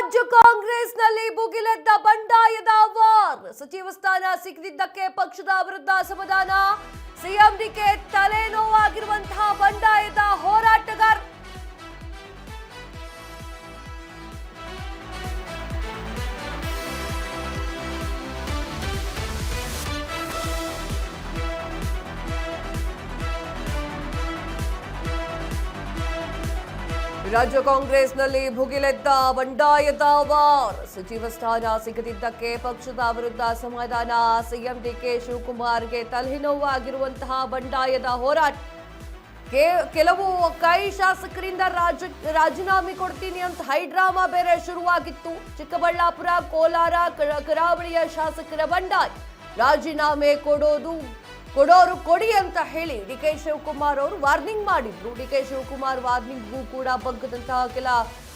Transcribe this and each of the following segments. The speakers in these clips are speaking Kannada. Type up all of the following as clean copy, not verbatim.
ರಾಜ್ಯ ಕಾಂಗ್ರೆಸ್ನಲ್ಲಿ ಭುಗಿಲೆದ್ದ ಬಂಡಾಯದ ವಾರ್. ಸಚಿವ ಸ್ಥಾನ ಸಿಗದಿದ್ದಕ್ಕೆ ಪಕ್ಷದ ವಿರುದ್ಧ ಅಸಮಾಧಾನ. ಸಿಎಂ ಡಿಕೆ ತಲೆನೋವಾಗಿರುವಂತಹ ಬಂಡಾಯದ ಹೋರಾಟಗಾರ. ರಾಜ್ಯ ಕಾಂಗ್ರೆಸ್ನಲ್ಲಿ ಭುಗಿಲೆದ್ದ ಬಂಡಾಯದ ವಾರ್. ಸಚಿವ ಸ್ಥಾನ ಸಿಗದಿದ್ದಕ್ಕೆ ಪಕ್ಷದ ವಿರುದ್ಧ ಅಸಮಾಧಾನ. ಸಿಎಂ ಡಿಕೆ ಶಿವಕುಮಾರ್ಗೆ ತಲೆನೋವಾಗಿರುವಂತಹ ಬಂಡಾಯದ ಹೋರಾಟ. ಕೆಲವು ಕೈ ಶಾಸಕರಿಂದ ರಾಜೀನಾಮೆ ಕೊಡ್ತೀನಿ ಅಂತ ಹೈಡ್ರಾಮಾ ಬೇರೆ ಶುರುವಾಗಿತ್ತು. ಚಿಕ್ಕಬಳ್ಳಾಪುರ, ಕೋಲಾರ, ಕರಾವಳಿಯ ಶಾಸಕರ ಬಂಡಾಯ. ರಾಜೀನಾಮೆ ಕೊಡೋರು ಕೊಡಿ ಅಂತ ಹೇಳಿ ಡಿಕೆ ಶಿವಕುಮಾರ್ ಅವರು ವಾರ್ನಿಂಗ್ ಮಾಡಿದ್ರು. ಡಿಕೆ ಶಿವಕುಮಾರ್ ವಾರ್ನಿಂಗ್ಗೂ ಕೂಡ ಬಗ್ಗದಂತಹ ಕೆಲ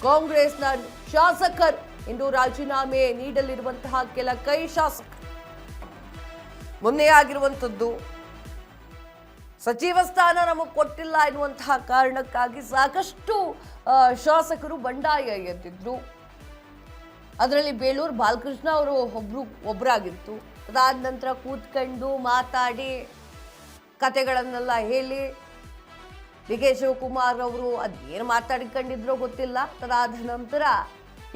ಕಾಂಗ್ರೆಸ್ನ ಶಾಸಕರು ಇಂದು ರಾಜೀನಾಮೆ ನೀಡಲಿರುವಂತಹ ಕೆಲ ಕೈ ಶಾಸಕರು ಮೊನ್ನೆ ಆಗಿರುವಂತದ್ದು ಸಚಿವ ಸ್ಥಾನ ನಮಗೆ ಕೊಟ್ಟಿಲ್ಲ ಎನ್ನುವಂತಹ ಕಾರಣಕ್ಕಾಗಿ ಸಾಕಷ್ಟು ಶಾಸಕರು ಬಂಡಾಯ ಎದ್ದಿದ್ರು. ಅದರಲ್ಲಿ ಬೇಳೂರು ಬಾಲಕೃಷ್ಣ ಅವರು ಒಬ್ಬರಾಗಿತ್ತು. ಅದಾದ ನಂತರ ಕೂತ್ಕೊಂಡು ಮಾತಾಡಿ ಕತೆಗಳನ್ನೆಲ್ಲ ಹೇಳಿ ಡಿ ಕೆ ಶಿವಕುಮಾರ್ ಅವರು ಅದೇನು ಮಾತಾಡಿಕೊಂಡಿದ್ರೋ ಗೊತ್ತಿಲ್ಲ. ಅದಾದ ನಂತರ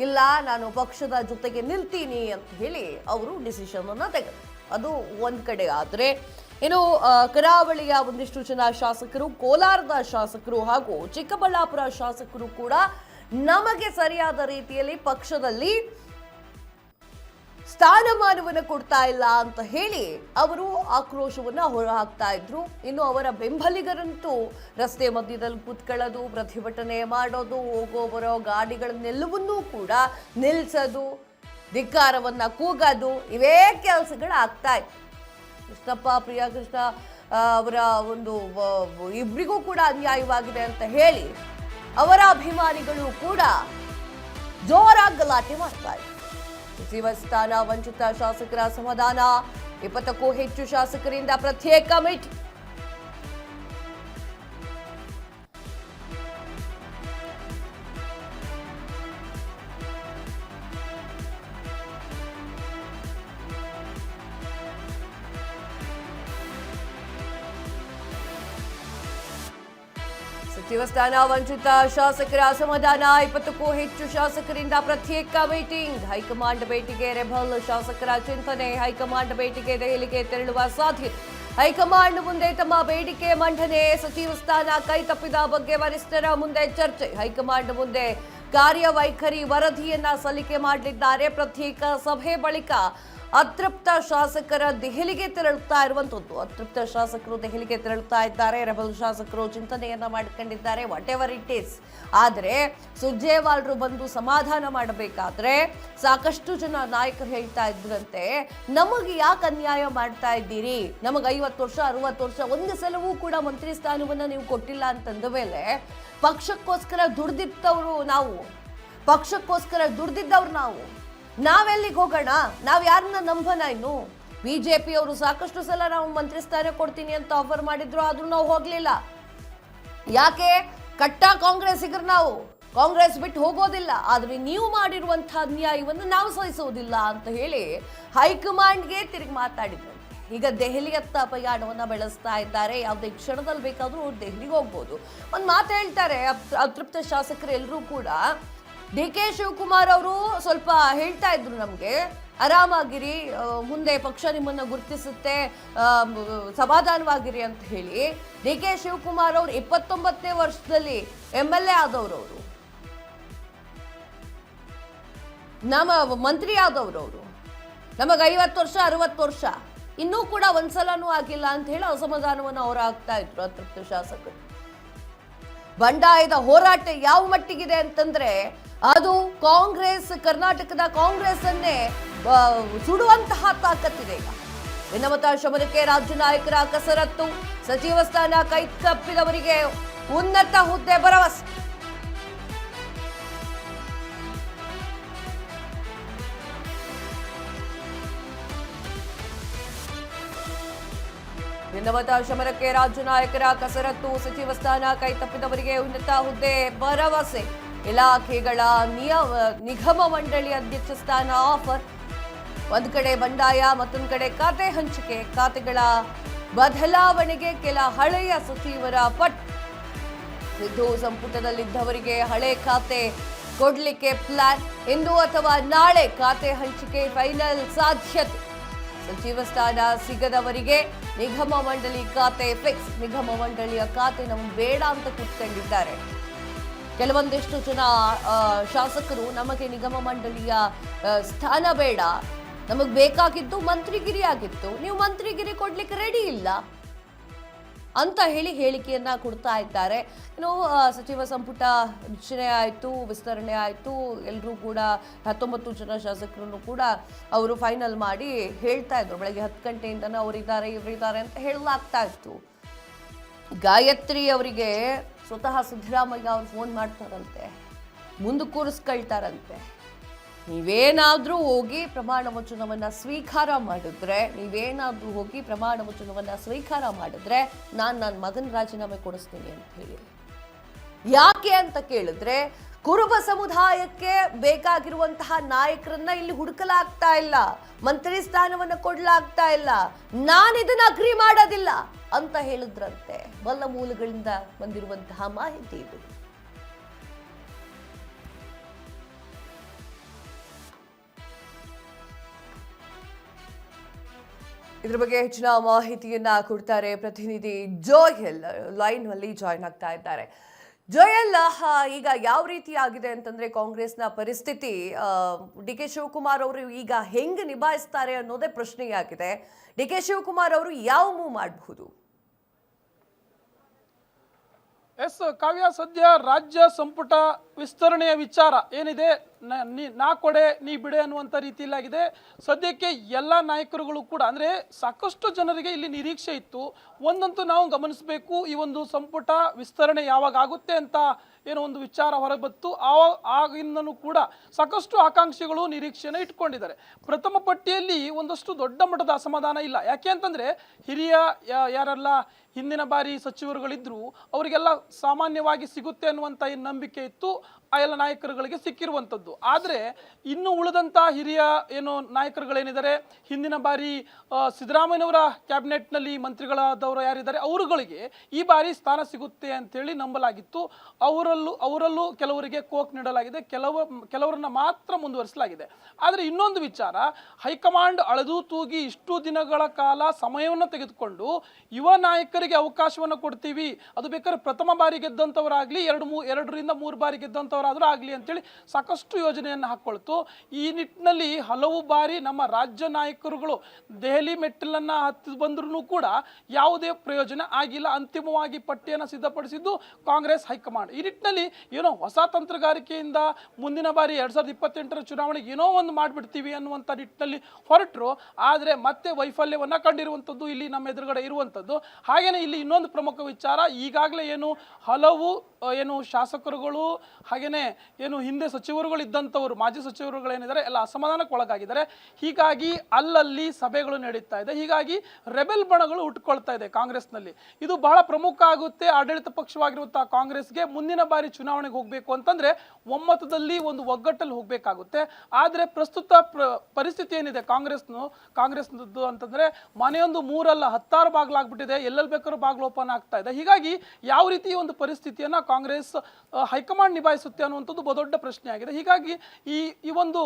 ಇಲ್ಲ ನಾನು ಪಕ್ಷದ ಜೊತೆಗೆ ನಿಲ್ತೀನಿ ಅಂತ ಹೇಳಿ ಅವರು ಡಿಸಿಷನ್ ಅನ್ನ ತೆಗೆದರು. ಅದು ಒಂದ್ ಕಡೆ. ಆದರೆ ಇನ್ನು ಕರಾವಳಿಯ ಒಂದಿಷ್ಟು ಜನ ಶಾಸಕರು, ಕೋಲಾರದ ಶಾಸಕರು ಹಾಗೂ ಚಿಕ್ಕಬಳ್ಳಾಪುರ ಶಾಸಕರು ಕೂಡ ನಮಗೆ ಸರಿಯಾದ ರೀತಿಯಲ್ಲಿ ಪಕ್ಷದಲ್ಲಿ ಸ್ಥಾನಮಾನವನ್ನು ಕೊಡ್ತಾ ಇಲ್ಲ ಅಂತ ಹೇಳಿ ಅವರು ಆಕ್ರೋಶವನ್ನ ಹೊರಹಾಕ್ತಾ ಇದ್ರು. ಇನ್ನು ಅವರ ಬೆಂಬಲಿಗರಂತೂ ರಸ್ತೆ ಮಧ್ಯದಲ್ಲಿ ಕೂತ್ಕೊಳ್ಳೋದು, ಪ್ರತಿಭಟನೆ ಮಾಡೋದು, ಹೋಗೋ ಬರೋ ಗಾಡಿಗಳನ್ನೆಲ್ಲವನ್ನೂ ಕೂಡ ನಿಲ್ಲಿಸೋದು, ಧಿಕ್ಕಾರವನ್ನ ಕೂಗೋದು, ಇವೇ ಕೆಲಸಗಳಾಗ್ತಾ ಇತ್ತು. ಕೃಷ್ಣಪ್ಪ, ಪ್ರಿಯಾಕೃಷ್ಣ ಅವರ ಒಂದು ಇಬ್ಬರಿಗೂ ಕೂಡ ಅನ್ಯಾಯವಾಗಿದೆ ಅಂತ ಹೇಳಿ ಅವರ ಅಭಿಮಾನಿಗಳು ಕೂಡ ಜೋರಾಗಿ ಗಲಾಟೆ ಮಾಡ್ತಾ ಇದ್ರು. ಸಚಿವ ಸ್ಥಾನ ವಂಚಿತ ಶಾಸಕರ ಅಸಮಾಧಾನ. 20ಕ್ಕೂ ಹೆಚ್ಚು ಶಾಸಕರಿಂದ ಪ್ರತ್ಯೇಕ ಮೀಟಿಂಗ್. ಸಚಿವ ಸ್ಥಾನ ವಂಚಿತ ಶಾಸಕರ ಅಸಮಾಧಾನ. 20ಕ್ಕೂ ಹೆಚ್ಚು ಶಾಸಕರಿಂದ ಪ್ರತ್ಯೇಕ ಮೀಟಿಂಗ್. ಹೈಕಮಾಂಡ್ ಭೇಟಿಗೆ ರೆಬಲ್ ಶಾಸಕರ ಚಿಂತನೆ. ಹೈಕಮಾಂಡ್ ಭೇಟಿಗೆ ದೆಹಲಿಗೆ ತೆರಳುವ ಸಾಧ್ಯತೆ. ಹೈಕಮಾಂಡ್ ಮುಂದೆ ತಮ್ಮ ಬೇಡಿಕೆ ಮಂಡನೆ. ಸಚಿವ ಸ್ಥಾನ ಕೈ ತಪ್ಪಿದ ಬಗ್ಗೆ ವರಿಷ್ಠರ ಮುಂದೆ ಚರ್ಚೆ. ಹೈಕಮಾಂಡ್ ಮುಂದೆ ಕಾರ್ಯವೈಖರಿ ವರದಿಯನ್ನ ಸಲ್ಲಿಕೆ ಮಾಡಲಿದ್ದಾರೆ. ಪ್ರತ್ಯೇಕ ಸಭೆ ಬಳಿಕ ಅತೃಪ್ತ ಶಾಸಕರ ದೆಹಲಿಗೆ ತೆರಳುತ್ತಾ ಇರುವಂತದ್ದು. ಅತೃಪ್ತ ಶಾಸಕರು ದೆಹಲಿಗೆ ತೆರಳುತ್ತಾ ಇದ್ದಾರೆ. ರೆಬಲ್ ಶಾಸಕರು ಚಿಂತನೆಯನ್ನ ಮಾಡಿಕೊಂಡಿದ್ದಾರೆ. What ever it is. ಆದರೆ ಸುರ್ಜೇವಾಲರು ಬಂದು ಸಮಾಧಾನ ಮಾಡಬೇಕಾದ್ರೆ ಸಾಕಷ್ಟು ಜನ ನಾಯಕರು ಹೇಳ್ತಾ ಇದ್ರಂತೆ, ನಮಗೆ ಯಾಕೆ ಅನ್ಯಾಯ ಮಾಡ್ತಾ ಇದ್ದೀರಿ, ನಮಗೆ 50 ವರ್ಷ 60 ವರ್ಷ ಒಂದು ಸಲವೂ ಕೂಡ ಮಂತ್ರಿ ಸ್ಥಾನವನ್ನ ನೀವು ಕೊಟ್ಟಿಲ್ಲ ಅಂತಂದ ಮೇಲೆ ಪಕ್ಷಕ್ಕೋಸ್ಕರ ದುಡ್ದಿದ್ದವ್ರು ನಾವು ನಾವೆಲ್ಲಿಗೆ ಹೋಗೋಣ, ನಾವ್ ಯಾರನ್ನ ನಂಬೋಣ? ಇನ್ನು ಬಿಜೆಪಿ ಅವರು ಸಾಕಷ್ಟು ಸಲ ನಾವು ಮಂತ್ರಿ ಸ್ಥಾನ ಕೊಡ್ತೀನಿ ಅಂತ ಆಫರ್ ಮಾಡಿದ್ರು, ಆದ್ರೂ ನಾವು ಹೋಗ್ಲಿಲ್ಲ. ಯಾಕೆ? ಕಟ್ಟ ಕಾಂಗ್ರೆಸ್ಸಿಗರು ನಾವು, ಕಾಂಗ್ರೆಸ್ ಬಿಟ್ಟು ಹೋಗೋದಿಲ್ಲ. ಆದ್ರೆ ನೀವು ಮಾಡಿರುವಂತಹ ಅನ್ಯಾಯವನ್ನು ನಾವು ಸಹಿಸೋದಿಲ್ಲ ಅಂತ ಹೇಳಿ ಹೈಕಮಾಂಡ್ಗೆ ತಿರುಗಿ ಮಾತಾಡಿದ್ರು. ಈಗ ದೆಹಲಿಯತ್ತ ಪ್ರಯಾಣವನ್ನ ಬೆಳೆಸ್ತಾ ಇದ್ದಾರೆ. ಯಾವುದೇ ಕ್ಷಣದಲ್ಲಿ ಬೇಕಾದ್ರೂ ದೆಹಲಿಗೆ ಹೋಗ್ಬೋದು. ಒಂದು ಮಾತು ಹೇಳ್ತಾರೆ ಅತೃಪ್ತ ಶಾಸಕರು ಎಲ್ಲರೂ ಕೂಡ. ಡಿ ಕೆ ಶಿವಕುಮಾರ್ ಅವರು ಸ್ವಲ್ಪ ಹೇಳ್ತಾ ಇದ್ರು ನಮಗೆ, ಆರಾಮಾಗಿರಿ, ಮುಂದೆ ಪಕ್ಷ ನಿಮ್ಮನ್ನ ಗುರುತಿಸುತ್ತೆ, ಸಮಾಧಾನವಾಗಿರಿ ಅಂತ ಹೇಳಿ. ಡಿ ಕೆ ಶಿವಕುಮಾರ್ ಅವರು 29ನೇ ವರ್ಷದಲ್ಲಿ MLA ಆದವರು, ಅವರು ಮಂತ್ರಿ ಆದವರು. ನಮಗೆ 50 ವರ್ಷ 60 ವರ್ಷ ಇನ್ನೂ ಕೂಡ ಒಂದ್ಸಲನೂ ಆಗಿಲ್ಲ ಅಂತ ಹೇಳಿ ಅಸಮಾಧಾನವನ್ನು ಅವರು ಆಗ್ತಾ ಇದ್ರು ಅತೃಪ್ತ ಶಾಸಕರು. ಬಂಡಾಯದ ಹೋರಾಟ ಯಾವ ಮಟ್ಟಿಗಿದೆ ಅಂತಂದ್ರೆ ಅದು ಕಾಂಗ್ರೆಸ್, ಕರ್ನಾಟಕದ ಕಾಂಗ್ರೆಸ್ ಅನ್ನೇ ಸುಡುವಂತಹ ತಾಕತ್ತಿದೆ. ಈಗ ಭಿನ್ನಮತ ಶಮನಕ್ಕೆ ರಾಜ್ಯ ನಾಯಕರ ಕಸರತ್ತು. ಸಚಿವ ಸ್ಥಾನ ಕೈ ತಪ್ಪಿದವರಿಗೆ ಉನ್ನತ ಹುದ್ದೆ ಭರವಸೆ. ಭಿನ್ನಮತ ಶಮನಕ್ಕೆ ರಾಜ್ಯ ನಾಯಕರ ಕಸರತ್ತು. ಸಚಿವ ಸ್ಥಾನ ಕೈ ತಪ್ಪಿದವರಿಗೆ ಉನ್ನತ ಹುದ್ದೆ ಭರವಸೆ. ಇಲಾಖೆಗಳ ನಿಗಮ ಮಂಡಳಿ ಅಧ್ಯಕ್ಷ ಸ್ಥಾನ ಆಫರ್. ಒಂದು ಕಡೆ ಬಂಡಾಯ, ಮತ್ತೊಂದು ಕಡೆ ಖಾತೆ ಹಂಚಿಕೆ. ಖಾತೆಗಳ ಬದಲಾವಣೆಗೆ ಕೆಲ ಹಳೆಯ ಸಚಿವರ ಪಟ್. ಸಿದ್ದು ಸಂಪುಟದಲ್ಲಿದ್ದವರಿಗೆ ಹಳೆ ಖಾತೆ ಕೊಡ್ಲಿಕ್ಕೆ ಪ್ಲಾನ್. ಇಂದು ಅಥವಾ ನಾಳೆ ಖಾತೆ ಹಂಚಿಕೆ ಫೈನಲ್ ಸಾಧ್ಯತೆ. ಸಚಿವ ಸ್ಥಾನ ಸಿಗದವರಿಗೆ ನಿಗಮ ಮಂಡಳಿ ಖಾತೆ ಫಿಕ್ಸ್. ನಿಗಮ ಮಂಡಳಿಯ ಖಾತೆ ನಮ್ಗೆ ಬೇಡ ಅಂತ ಕೂತ್ಕೊಂಡಿದ್ದಾರೆ ಕೆಲವೊಂದಿಷ್ಟು ಜನ ಶಾಸಕರು. ನಮಗೆ ನಿಗಮ ಮಂಡಳಿಯ ಸ್ಥಾನ ಬೇಡ, ನಮಗೆ ಬೇಕಾಗಿದ್ದು ಮಂತ್ರಿಗಿರಿ ಆಗಿತ್ತು, ನೀವು ಮಂತ್ರಿಗಿರಿ ಕೊಡ್ಲಿಕ್ಕೆ ರೆಡಿ ಇಲ್ಲ ಅಂತ ಹೇಳಿ ಹೇಳಿಕೆಯನ್ನ ಕೊಡ್ತಾ ಇದ್ದಾರೆ. ಇನ್ನು ಸಚಿವ ಸಂಪುಟ ರಚನೆ ಆಯಿತು, ವಿಸ್ತರಣೆ ಆಯಿತು. ಎಲ್ಲರೂ ಕೂಡ 19 ಜನ ಶಾಸಕರನ್ನು ಕೂಡ ಅವರು ಫೈನಲ್ ಮಾಡಿ ಹೇಳ್ತಾ ಇದ್ರು. ಬೆಳಗ್ಗೆ 10 ಗಂಟೆಯಿಂದನೂ ಅವರಿದ್ದಾರೆ ಇವರಿದ್ದಾರೆ ಅಂತ ಹೇಳಲಾಗ್ತಾ ಇತ್ತು. ಗಾಯತ್ರಿ ಅವರಿಗೆ ಸ್ವತಃ ಸಿದ್ದರಾಮಯ್ಯ ಅವ್ರು ಫೋನ್ ಮಾಡ್ತಾರಂತೆ, ಮುಂದೆ ಕೂರಿಸ್ಕೊಳ್ತಾರಂತೆ. ನೀವೇನಾದ್ರೂ ಹೋಗಿ ಪ್ರಮಾಣ ವಚನವನ್ನ ಸ್ವೀಕಾರ ಮಾಡಿದ್ರೆ ನಾನು ನನ್ನ ಮಗನ ರಾಜೀನಾಮೆ ಕೊಡಿಸ್ತೀನಿ ಅಂತ ಹೇಳಿ. ಯಾಕೆ ಅಂತ ಕೇಳಿದ್ರೆ, ಕುರುಬ ಸಮುದಾಯಕ್ಕೆ ಬೇಕಾಗಿರುವಂತಹ ನಾಯಕರನ್ನ ಇಲ್ಲಿ ಹುಡುಕಲಾಗ್ತಾ ಇಲ್ಲ, ಮಂತ್ರಿ ಸ್ಥಾನವನ್ನ ಕೊಡ್ಲಾಗ್ತಾ ಇಲ್ಲ, ನಾನಿದನ್ನ ಅಗ್ರಿ ಮಾಡೋದಿಲ್ಲ ಅಂತ ಹೇಳಿದ್ರಂತೆ. ಬಲ್ಲ ಮೂಲಗಳಿಂದ ಬಂದಿರುವಂತಹ ಮಾಹಿತಿ ಇದು. ಇದ್ರ ಬಗ್ಗೆ ಹೆಚ್ಚಿನ ಮಾಹಿತಿಯನ್ನ ಕೊಡ್ತಾರೆ ಪ್ರತಿನಿಧಿ ಜೋಯಲ್. ಲೈನ್ ಅಲ್ಲಿ ಜಾಯಿನ್ ಆಗ್ತಾ ಇದ್ದಾರೆ. ಜೋಯಲ್, ಈಗ ಯಾವ ರೀತಿ ಆಗಿದೆ ಅಂತಂದ್ರೆ ಕಾಂಗ್ರೆಸ್ನ ಪರಿಸ್ಥಿತಿ, ಡಿ ಕೆ ಶಿವಕುಮಾರ್ ಅವರು ಈಗ ಹೆಂಗ್ ನಿಭಾಯಿಸ್ತಾರೆ ಅನ್ನೋದೇ ಪ್ರಶ್ನೆಯಾಗಿದೆ. ಡಿ ಕೆ ಶಿವಕುಮಾರ್ ಅವರು ಯಾವ ಮೂವ್ ಮಾಡಬಹುದು? ಎಸ್ ಕಾವ್ಯ, ಸದ್ಯ ರಾಜ್ಯ ಸಂಪುಟ ವಿಸ್ತರಣೆಯ ವಿಚಾರ ಏನಿದೆ, ನಾ ಕೊಡೆ ನೀ ಬಿಡೆ ಅನ್ನುವಂಥ ರೀತಿಯಲ್ಲಾಗಿದೆ. ಸದ್ಯಕ್ಕೆ ಎಲ್ಲ ನಾಯಕರುಗಳು ಕೂಡ ಅಂದರೆ ಸಾಕಷ್ಟು ಜನರಿಗೆ ಇಲ್ಲಿ ನಿರೀಕ್ಷೆ ಇತ್ತು. ಒಂದಂತೂ ನಾವು ಗಮನಿಸಬೇಕು, ಈ ಒಂದು ಸಂಪುಟ ವಿಸ್ತರಣೆ ಯಾವಾಗ ಆಗುತ್ತೆ ಅಂತ ಏನೋ ಒಂದು ವಿಚಾರ ಹೊರಬತ್ತು. ಆಗಿಂದನೂ ಕೂಡ ಸಾಕಷ್ಟು ಆಕಾಂಕ್ಷಿಗಳು ನಿರೀಕ್ಷೆನ ಇಟ್ಕೊಂಡಿದ್ದಾರೆ. ಪ್ರಥಮ ಪಟ್ಟಿಯಲ್ಲಿ ಒಂದಷ್ಟು ದೊಡ್ಡ ಮಟ್ಟದ ಅಸಮಾಧಾನ ಇಲ್ಲ. ಯಾಕೆ ಅಂತಂದರೆ ಹಿರಿಯ ಯಾರೆಲ್ಲ ಹಿಂದಿನ ಬಾರಿ ಸಚಿವರುಗಳಿದ್ರು ಅವರಿಗೆಲ್ಲ ಸಾಮಾನ್ಯವಾಗಿ ಸಿಗುತ್ತೆ ಅನ್ನುವಂಥ ಏನು ನಂಬಿಕೆ ಇತ್ತು, ಆ ಎಲ್ಲ ನಾಯಕರುಗಳಿಗೆ ಸಿಕ್ಕಿರುವಂಥದ್ದು. ಆದರೆ ಇನ್ನು ಉಳಿದಂಥ ಹಿರಿಯ ಏನು ನಾಯಕರುಗಳೇನಿದ್ದಾರೆ, ಹಿಂದಿನ ಬಾರಿ ಸಿದ್ದರಾಮಯ್ಯನವರ ಕ್ಯಾಬಿನೆಟ್ನಲ್ಲಿ ಮಂತ್ರಿಗಳಾದವರು ಯಾರಿದ್ದಾರೆ ಅವರುಗಳಿಗೆ ಈ ಬಾರಿ ಸ್ಥಾನ ಸಿಗುತ್ತೆ ಅಂತೇಳಿ ನಂಬಲಾಗಿತ್ತು. ಅವರಲ್ಲೂ ಕೆಲವರಿಗೆ ಕೋಕ್ ನೀಡಲಾಗಿದೆ, ಕೆಲವರನ್ನ ಮಾತ್ರ ಮುಂದುವರಿಸಲಾಗಿದೆ. ಆದರೆ ಇನ್ನೊಂದು ವಿಚಾರ, ಹೈಕಮಾಂಡ್ ಅಳೆದು ತೂಗಿ ಇಷ್ಟು ದಿನಗಳ ಕಾಲ ಸಮಯವನ್ನು ತೆಗೆದುಕೊಂಡು ಯುವ ನಾಯಕರಿಗೆ ಅವಕಾಶವನ್ನು ಕೊಡ್ತೀವಿ, ಅದು ಬೇಕಾದ್ರೆ ಪ್ರಥಮ ಬಾರಿ ಗೆದ್ದಂಥವರಾಗಲಿ, 2-3 ಬಾರಿ ಗೆದ್ದಂಥವರಾದರೂ ಆಗಲಿ ಅಂತೇಳಿ ಸಾಕಷ್ಟು ಯೋಜನೆಯನ್ನು ಹಾಕ್ಕೊಳ್ತು. ಈ ನಿಟ್ಟಿನಲ್ಲಿ ಹಲವು ಬಾರಿ ನಮ್ಮ ರಾಜ್ಯ ನಾಯಕರುಗಳು ದೆಹಲಿ ಮೆಟ್ಟಿಲನ್ನು ಹತ್ತಿ ಬಂದ್ರೂ ಕೂಡ ಯಾವುದೇ ಪ್ರಯೋಜನ ಆಗಿಲ್ಲ. ಅಂತಿಮವಾಗಿ ಪಟ್ಟಿಯನ್ನು ಸಿದ್ಧಪಡಿಸಿದ್ದು ಕಾಂಗ್ರೆಸ್ ಹೈಕಮಾಂಡ್. ಈ ನಿಟ್ಟಿನಲ್ಲಿ ಏನೋ ಹೊಸ ತಂತ್ರಗಾರಿಕೆಯಿಂದ ಮುಂದಿನ ಬಾರಿ 2028ರ ಚುನಾವಣೆಗೆ ಏನೋ ಒಂದು ಮಾಡಿಬಿಡ್ತೀವಿ ಅನ್ನುವಂಥ ನಿಟ್ಟಿನಲ್ಲಿ ಹೊರಟರು. ಆದರೆ ಮತ್ತೆ ವೈಫಲ್ಯವನ್ನು ಕಂಡಿರುವಂಥದ್ದು ಇಲ್ಲಿ ನಮ್ಮ ಎದುರುಗಡೆ ಇರುವಂಥದ್ದು. ಹಾಗೆಯೇ ಇಲ್ಲಿ ಇನ್ನೊಂದು ಪ್ರಮುಖ ವಿಚಾರ, ಈಗಾಗಲೇ ಹಲವು ಶಾಸಕರುಗಳು ಹಾಗೆಯೇ ಹಿಂದೆ ಸಚಿವರುಗಳು ಇದ್ದಂಥವರು, ಮಾಜಿ ಸಚಿವರುಗಳೇನಿದ್ದಾರೆ ಎಲ್ಲ ಅಸಮಾಧಾನಕ್ಕೆ ಒಳಗಾಗಿದ್ದಾರೆ. ಹೀಗಾಗಿ ಅಲ್ಲಲ್ಲಿ ಸಭೆಗಳು ನಡೀತಾ ಇದೆ. ಹೀಗಾಗಿ ರೆಬೆಲ್ ಬಣಗಳು ಹುಟ್ಟುಕೊಳ್ತಾ ಇದೆ ಕಾಂಗ್ರೆಸ್ನಲ್ಲಿ. ಇದು ಬಹಳ ಪ್ರಮುಖ ಆಗುತ್ತೆ ಆಡಳಿತ ಪಕ್ಷವಾಗಿರುವಂತಹ ಕಾಂಗ್ರೆಸ್ಗೆ. ಮುಂದಿನ ಬಾರಿ ಚುನಾವಣೆಗೆ ಹೋಗಬೇಕು ಅಂತಂದ್ರೆ ಒಮ್ಮತದಲ್ಲಿ ಒಂದು ಒಗ್ಗಟ್ಟಲ್ಲಿ ಹೋಗಬೇಕಾಗುತ್ತೆ. ಆದರೆ ಪ್ರಸ್ತುತ ಪರಿಸ್ಥಿತಿ ಏನಿದೆ ಕಾಂಗ್ರೆಸ್ನದ್ದು ಅಂತಂದ್ರೆ, ಮನೆಯೊಂದು 3 ಅಲ್ಲ 10 ಬಾಗ್ಲಾಗ್ಬಿಟ್ಟಿದೆ, ಎಲ್ಲೆಲ್ಲಿ ಬೇಕಾದ್ರೂ ಬಾಗ್ಲು ಓಪನ್ ಆಗ್ತಾ ಇದೆ. ಹೀಗಾಗಿ ಯಾವ ರೀತಿ ಒಂದು ಪರಿಸ್ಥಿತಿಯನ್ನ ಕಾಂಗ್ರೆಸ್ ಹೈಕಮಾಂಡ್ ನಿಭಾಯಿಸುತ್ತೆ ಅನ್ನುವಂಥದ್ದು ಬಹುದೊಡ್ಡ ಪ್ರಶ್ನೆ ಆಗಿದೆ. ಹೀಗಾಗಿ ಈ ಒಂದು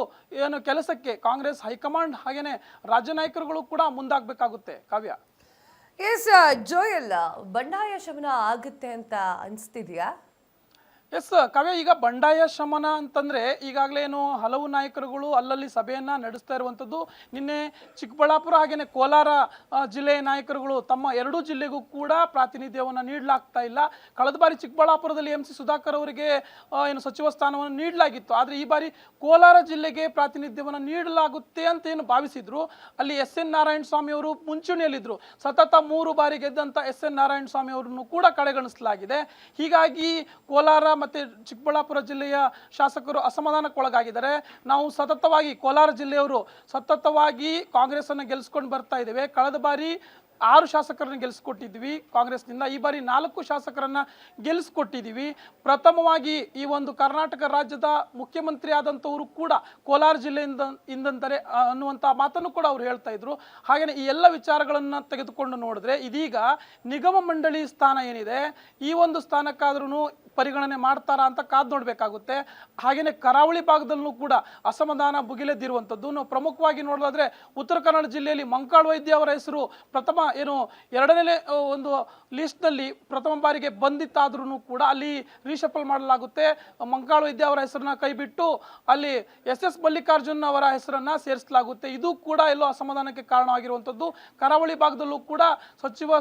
ಕೆಲಸಕ್ಕೆ ಕಾಂಗ್ರೆಸ್ ಹೈಕಮಾಂಡ್ ಹಾಗೇನೆ ರಾಜ್ಯ ನಾಯಕರುಗಳು ಕೂಡ ಮುಂದಾಗಬೇಕಾಗುತ್ತೆ. ಕಾವ್ಯ. ಎಸ್ ಜೋಯಲ್, ಬಂಡಾಯ ಶಮನ ಆಗುತ್ತೆ ಅಂತ ಅನಿಸ್ತಿದ್ಯಾ? ಎಸ್ ಕಾವ್ಯ, ಈಗ ಬಂಡಾಯ ಶಮನ ಅಂತಂದ್ರೆ ಈಗಾಗಲೇ ಹಲವು ನಾಯಕರುಗಳು ಅಲ್ಲಲ್ಲಿ ಸಭೆಯನ್ನ ನಡೆಸ್ತಾ ಇರುವಂಥದ್ದು. ನಿನ್ನೆ ಚಿಕ್ಕಬಳ್ಳಾಪುರ ಹಾಗೇನೆ ಕೋಲಾರ ಜಿಲ್ಲೆಯ ನಾಯಕರುಗಳು ತಮ್ಮ 2 ಜಿಲ್ಲೆಗೂ ಕೂಡ ಪ್ರಾತಿನಿಧ್ಯವನ್ನು ನೀಡಲಾಗ್ತಾ ಇಲ್ಲ. ಕಳೆದ ಬಾರಿ ಚಿಕ್ಕಬಳ್ಳಾಪುರದಲ್ಲಿ MC ಸುಧಾಕರ್ ಅವರಿಗೆ ಸಚಿವ ಸ್ಥಾನವನ್ನು ನೀಡಲಾಗಿತ್ತು. ಆದರೆ ಈ ಬಾರಿ ಕೋಲಾರ ಜಿಲ್ಲೆಗೆ ಪ್ರಾತಿನಿಧ್ಯವನ್ನು ನೀಡಲಾಗುತ್ತೆ ಅಂತ ಭಾವಿಸಿದ್ರು. ಅಲ್ಲಿ SN ನಾರಾಯಣ ಸ್ವಾಮಿ ಅವರು ಮುಂಚೂಣಿಯಲ್ಲಿದ್ದರು. ಸತತ 3 ಬಾರಿ ಗೆದ್ದಂಥ SN ನಾರಾಯಣ ಸ್ವಾಮಿ ಅವರನ್ನು ಕೂಡ ಕಡೆಗಣಿಸಲಾಗಿದೆ. ಹೀಗಾಗಿ ಕೋಲಾರ ಮತ್ತೆ ಚಿಕ್ಕಬಳ್ಳಾಪುರ ಜಿಲ್ಲೆಯ ಶಾಸಕರು ಅಸಮಾಧಾನಕ್ಕೊಳಗಾಗಿದ್ದಾರೆ. ನಾವು ಸತತವಾಗಿ ಕೋಲಾರ ಜಿಲ್ಲೆಯವರು ಸತತವಾಗಿ ಕಾಂಗ್ರೆಸ್ ಅನ್ನು ಗೆಲ್ಲಿಸ್ಕೊಂಡು ಬರ್ತಾ ಇದ್ದೇವೆ. ಕಳೆದ ಬಾರಿ 6 ಶಾಸಕರನ್ನ ಗೆಲ್ಲಿಸ್ಕೊಟ್ಟಿದ್ವಿ ಕಾಂಗ್ರೆಸ್ನಿಂದ, ಈ ಬಾರಿ 4 ಶಾಸಕರನ್ನ ಗೆಲ್ಲಿಸ್ಕೊಟ್ಟಿದ್ದೀವಿ. ಪ್ರಥಮವಾಗಿ ಈ ಒಂದು ಕರ್ನಾಟಕ ರಾಜ್ಯದ ಮುಖ್ಯಮಂತ್ರಿ ಆದಂಥವರು ಕೂಡ ಕೋಲಾರ ಜಿಲ್ಲೆಯಿಂದ ಇಂದಂತಾರೆ ಅನ್ನುವಂಥ ಮಾತನ್ನು ಕೂಡ ಅವ್ರು ಹೇಳ್ತಾ ಇದ್ರು. ಹಾಗೆಯೇ ಈ ಎಲ್ಲ ವಿಚಾರಗಳನ್ನು ತೆಗೆದುಕೊಂಡು ನೋಡಿದ್ರೆ ಇದೀಗ ನಿಗಮ ಮಂಡಳಿ ಸ್ಥಾನ ಏನಿದೆ ಈ ಒಂದು ಸ್ಥಾನಕ್ಕಾದ್ರೂ ಪರಿಗಣನೆ ಮಾಡ್ತಾರಾ ಅಂತ ಕಾದು ನೋಡಬೇಕಾಗುತ್ತೆ. ಹಾಗೆಯೇ ಕರಾವಳಿ ಭಾಗದಲ್ಲೂ ಕೂಡ ಅಸಮಾಧಾನ ಭುಗಿಲೆದ್ದಿರುವಂಥದ್ದು. ನಾವು ಪ್ರಮುಖವಾಗಿ ನೋಡೋದಾದ್ರೆ ಉತ್ತರ ಕನ್ನಡ ಜಿಲ್ಲೆಯಲ್ಲಿ ಮಂಕಾಳ್ ವೈದ್ಯ ಅವರ ಹೆಸರು ಪ್ರಥಮ ಎರಡನೇ ಒಂದು ಲಿಸ್ಟ್ನಲ್ಲಿ ಪ್ರಥಮ ಬಾರಿಗೆ ಬಂದಿತ್ತಾದ್ರೂ ಕೂಡ ಅಲ್ಲಿ ರೀಶಫಲ್ ಮಾಡಲಾಗುತ್ತೆ. ಮಂಕಾಳ್ ವೈದ್ಯ ಅವರ ಹೆಸರನ್ನ ಕೈಬಿಟ್ಟು ಅಲ್ಲಿ SS ಮಲ್ಲಿಕಾರ್ಜುನ್ ಅವರ ಹೆಸರನ್ನ ಸೇರಿಸಲಾಗುತ್ತೆ. ಇದು ಕೂಡ ಎಲ್ಲೋ ಅಸಮಾಧಾನಕ್ಕೆ ಕಾರಣವಾಗಿರುವಂಥದ್ದು. ಕರಾವಳಿ ಭಾಗದಲ್ಲೂ ಕೂಡ ಸಚಿವ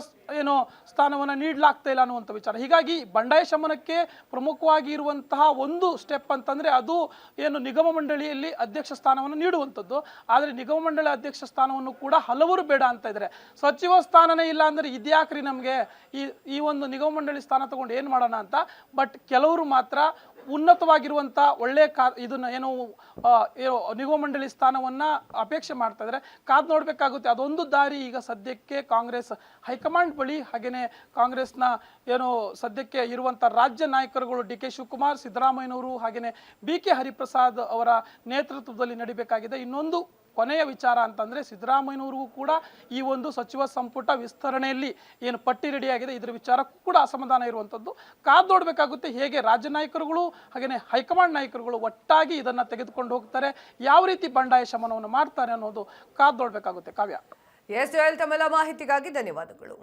ಸ್ಥಾನವನ್ನು ನೀಡಲಾಗ್ತಾ ಇಲ್ಲ ಅನ್ನುವಂಥ ವಿಚಾರ. ಹೀಗಾಗಿ ಬಂಡಾಯ ಶಮನಕ್ಕೆ ಪ್ರಮುಖವಾಗಿ ಇರುವಂತಹ ಒಂದು ಸ್ಟೆಪ್ ಅಂತಂದ್ರೆ ಅದು ನಿಗಮ ಮಂಡಳಿಯಲ್ಲಿ ಅಧ್ಯಕ್ಷ ಸ್ಥಾನವನ್ನು ನೀಡುವಂಥದ್ದು. ಆದರೆ ನಿಗಮ ಮಂಡಳಿ ಅಧ್ಯಕ್ಷ ಸ್ಥಾನವನ್ನು ಕೂಡ ಹಲವರು ಬೇಡ ಅಂತ ಇದ್ದಾರೆ. ಸಚಿವ ಸ್ಥಾನನೇ ಇಲ್ಲ ಅಂದ್ರೆ ಇದ್ಯಾಕ್ರಿ ನಮಗೆ ಈ ಒಂದು ನಿಗಮ ಮಂಡಳಿ ಸ್ಥಾನ ತಗೊಂಡು ಏನು ಮಾಡೋಣ ಅಂತ. ಬಟ್ ಕೆಲವರು ಮಾತ್ರ ಉನ್ನತವಾಗಿರುವಂಥ ಒಳ್ಳೆ ಇದನ್ನ ನಿಗಮ ಮಂಡಳಿ ಸ್ಥಾನವನ್ನ ಅಪೇಕ್ಷೆ ಮಾಡ್ತಾ ಇದ್ದಾರೆ. ಕಾದು ನೋಡಬೇಕಾಗುತ್ತೆ. ಅದೊಂದು ದಾರಿ ಈಗ ಸದ್ಯಕ್ಕೆ ಕಾಂಗ್ರೆಸ್ ಹೈಕಮಾಂಡ್ ಬಳಿ ಹಾಗೇನೆ ಕಾಂಗ್ರೆಸ್ನ ಸದ್ಯಕ್ಕೆ ಇರುವಂಥ ರಾಜ್ಯ ನಾಯಕರುಗಳು DK ಶಿವಕುಮಾರ್, ಸಿದ್ದರಾಮಯ್ಯನವರು ಹಾಗೇನೆ BK ಹರಿಪ್ರಸಾದ್ ಅವರ ನೇತೃತ್ವದಲ್ಲಿ ನಡಿಬೇಕಾಗಿದೆ. ಇನ್ನೊಂದು ಕೊನೆಯ ವಿಚಾರ ಅಂತಂದ್ರೆ ಸಿದ್ದರಾಮಯ್ಯನವರಿಗೂ ಕೂಡ ಈ ಒಂದು ಸಚಿವ ಸಂಪುಟ ವಿಸ್ತರಣೆಯಲ್ಲಿ ಪಟ್ಟಿ ರೆಡಿಯಾಗಿದೆ ಇದರ ವಿಚಾರಕ್ಕೂ ಕೂಡ ಅಸಮಾಧಾನ ಇರುವಂಥದ್ದು. ಕಾದು ನೋಡಬೇಕಾಗುತ್ತೆ ಹೇಗೆ ರಾಜ್ಯ ನಾಯಕರುಗಳು ಹಾಗೆಯೇ ಹೈಕಮಾಂಡ್ ನಾಯಕರುಗಳು ಒಟ್ಟಾಗಿ ಇದನ್ನ ತೆಗೆದುಕೊಂಡು ಹೋಗ್ತಾರೆ, ಯಾವ ರೀತಿ ಬಂಡಾಯ ಶಮನವನ್ನು ಮಾಡ್ತಾರೆ ಅನ್ನೋದು ಕಾದು ನೋಡಬೇಕಾಗುತ್ತೆ. ಕಾವ್ಯ. ತಮ್ಮೆಲ್ಲ ಮಾಹಿತಿಗಾಗಿ ಧನ್ಯವಾದಗಳು.